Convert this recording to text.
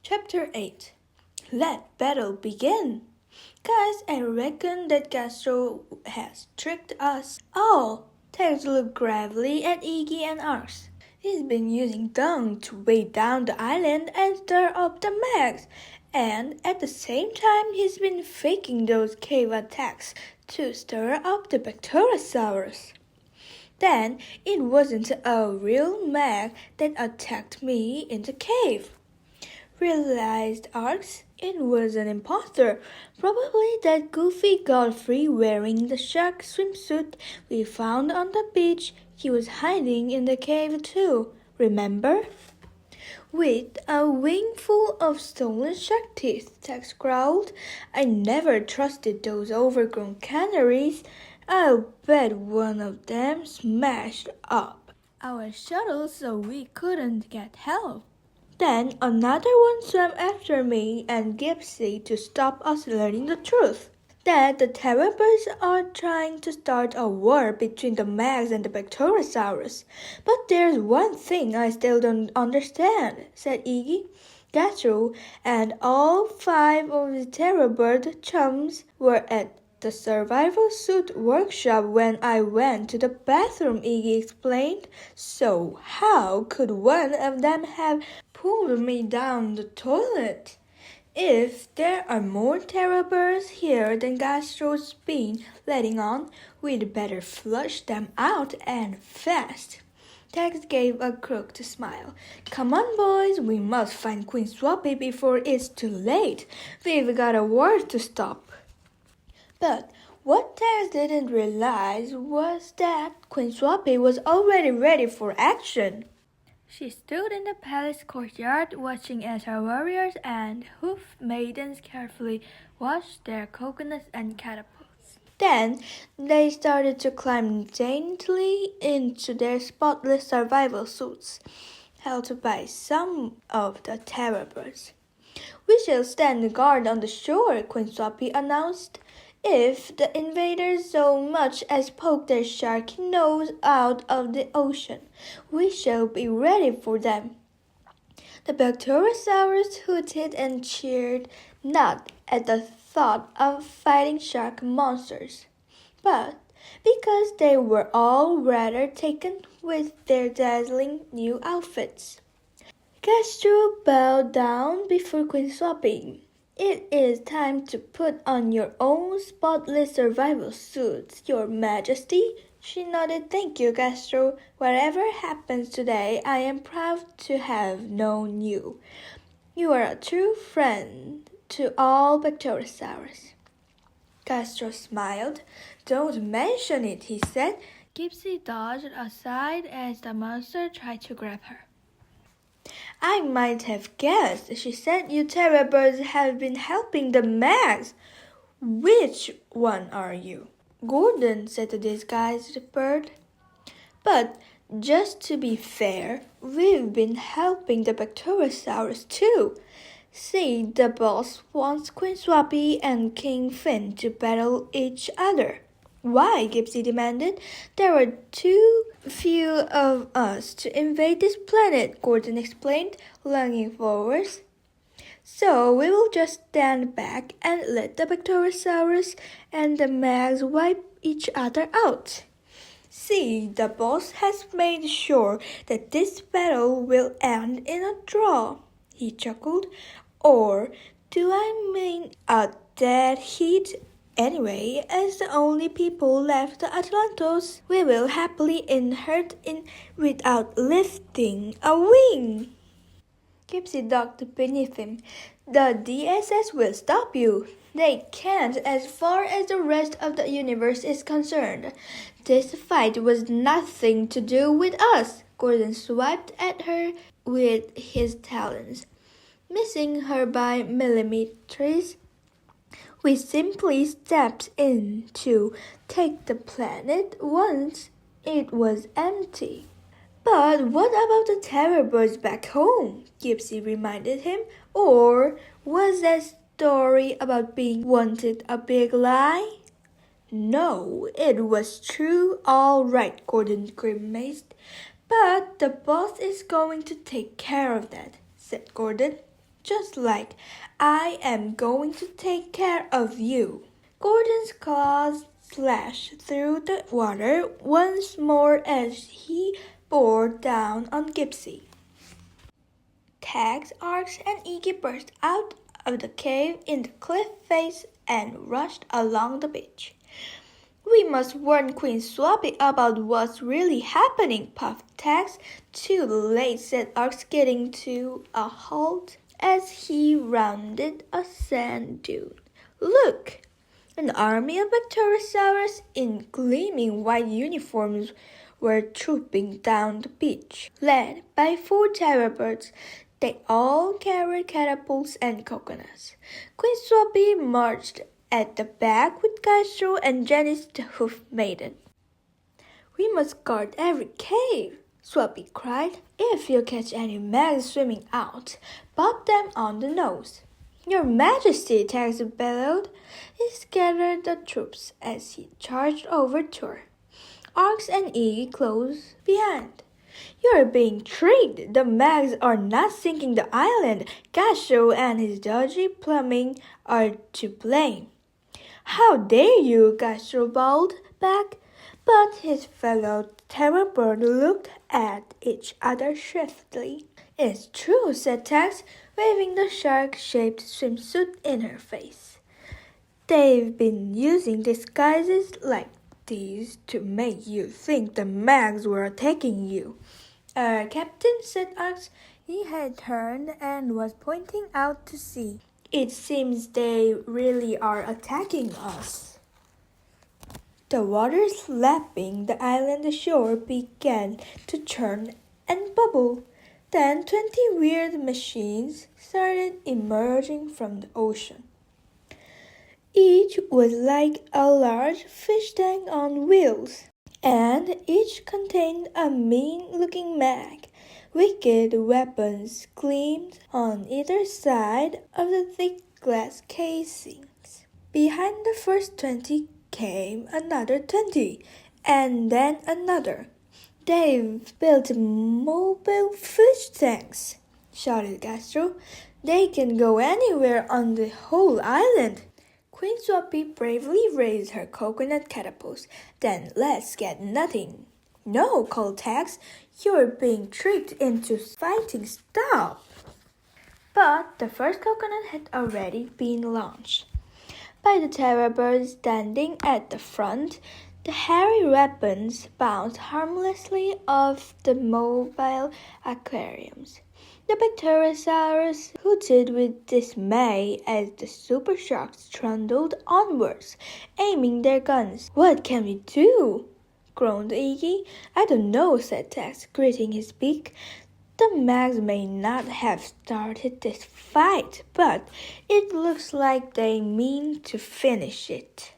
Chapter 8. Let battle begin. Guys, I reckon that Castro has tricked us all. Tex looked gravely at Iggy and Arx. He's been using dung to weigh down the island and stir up the mags. And at the same time, he's been faking those cave attacks to stir up the Bacterosaurus. Then it wasn't a real mag that attacked me in the cave, realized Arx. It was an imposter. Probably that goofy Godfrey wearing the shark swimsuit we found on the beach. He was hiding in the cave too, remember? With a wing full of stolen shark teeth, Tex growled. I never trusted those overgrown canaries. I'll bet one of them smashed up our shuttle so we couldn't get help. Then another one swam after me and Gypsy to stop us learning the truth. That the Terrapins are trying to start a war between the Mags and the Bacterosaurus. But there's one thing I still don't understand, said Iggy. Gastro and all 5 of the Terrorbird chums were at the survival suit workshop when I went to the bathroom, Iggy explained. So how could one of them have pulled me down the toilet? If there are more Terrorbirds here than Gastro's been letting on, we'd better flush them out and fast. Tex gave a crooked smile. Come on, boys, we must find Queen Swappy before it's too late. We've got a war to stop. But what Tex didn't realize was that Queen Swappy was already ready for action. She stood in the palace courtyard watching as her warriors and hoof maidens carefully washed their coconuts and catapults. Then they started to climb daintily into their spotless survival suits, held by some of the Terrorbirds. We shall stand guard on the shore, Queen Swappy announced. If the invaders so much as poke their shark nose out of the ocean, we shall be ready for them. The Bacterosaurus hooted and cheered, not at the thought of fighting shark monsters, but because they were all rather taken with their dazzling new outfits. Castro bowed down before Queen Swappy. It is time to put on your own spotless survival suits, Your Majesty. She nodded. Thank you, Castro. Whatever happens today, I am proud to have known you. You are a true friend to all Bacterosaurs. Castro smiled. Don't mention it, he said. Gypsy dodged aside as the monster tried to grab her. I might have guessed, she said. You Terrorbirds have been helping the Mags. Which one are you? Gordon, said the disguised bird. But just to be fair, we've been helping the Bacterosaurus too. See, the boss wants Queen Swappy and King Finn to battle each other. Why? Gypsy demanded. There are too few of us to invade this planet, Gordon explained, lunging forwards. So we will just stand back and let the Bacterosaurus and the Mags wipe each other out. See, the boss has made sure that this battle will end in a draw, he chuckled. Or do I mean a dead heat? Anyway, as the only people left the Atlantos, we will happily inherit in without lifting a wing. Gypsy ducked beneath him. The DSS will stop you. They can't as far as the rest of the universe is concerned. This fight was nothing to do with us. Gordon swiped at her with his talons, missing her by millimeters. We simply stepped in to take the planet once it was empty. But what about the Terrorbirds back home? Gypsy reminded him. Or was that story about being wanted a big lie? No, it was true all right, Gordon grimaced. But the boss is going to take care of that, said Gordon. just like I am going to take care of you. Gordon's claws slashed through the water once more as he bore down on Gypsy. Tex, Arx, and Iggy burst out of the cave in the cliff face and rushed along the beach. We must warn Queen Swappy about what's really happening, puffed Tex. Too late, said Arx, getting to a halt as he rounded a sand dune. Look! An army of Bacterosaurus in gleaming white uniforms were trooping down the beach, led by 4 terror birds. They all carried catapults and coconuts. Queen Swappy marched at the back with Castro and Janice the Hoof Maiden. We must guard every cave, Swappy cried. If you catch any mags swimming out, pop them on the nose. Your Majesty, Tex bellowed. He scattered the troops as he charged over to her. Arx and Iggy close behind. You're being tricked. The mags are not sinking the island. Castro and his dodgy plumbing are to blame. How dare you, Castro bawled back. But his fellow terrorbird looked at each other swiftly. It's true, said Tex, waving the shark-shaped swimsuit in her face. They've been using disguises like these to make you think the mags were attacking you. Captain, said Arx. He had turned and was pointing out to sea. It seems they really are attacking us. The water slapping the island ashore began to churn and bubble. Then 20 weird machines started emerging from the ocean. Each was like a large fish tank on wheels, and each contained a mean-looking mag. Wicked weapons gleamed on either side of the thick glass casings. Behind the first 20 came another 20, and then another. They've built mobile fish tanks, shouted Castro. They can go anywhere on the whole island. Queen Swappy bravely raised her coconut catapults. Then let's get nutting. No, called Tex. You're being tricked into fighting. Stop! But the first coconut had already been launched. By the terror birds standing at the front, the hairy weapons bounced harmlessly off the mobile aquariums. The Bacterosaurs hooted with dismay as the super sharks trundled onwards, aiming their guns. What can we do? Groaned Iggy. I don't know, said Tex, gritting his beak. The mags may not have started this fight, but it looks like they mean to finish it.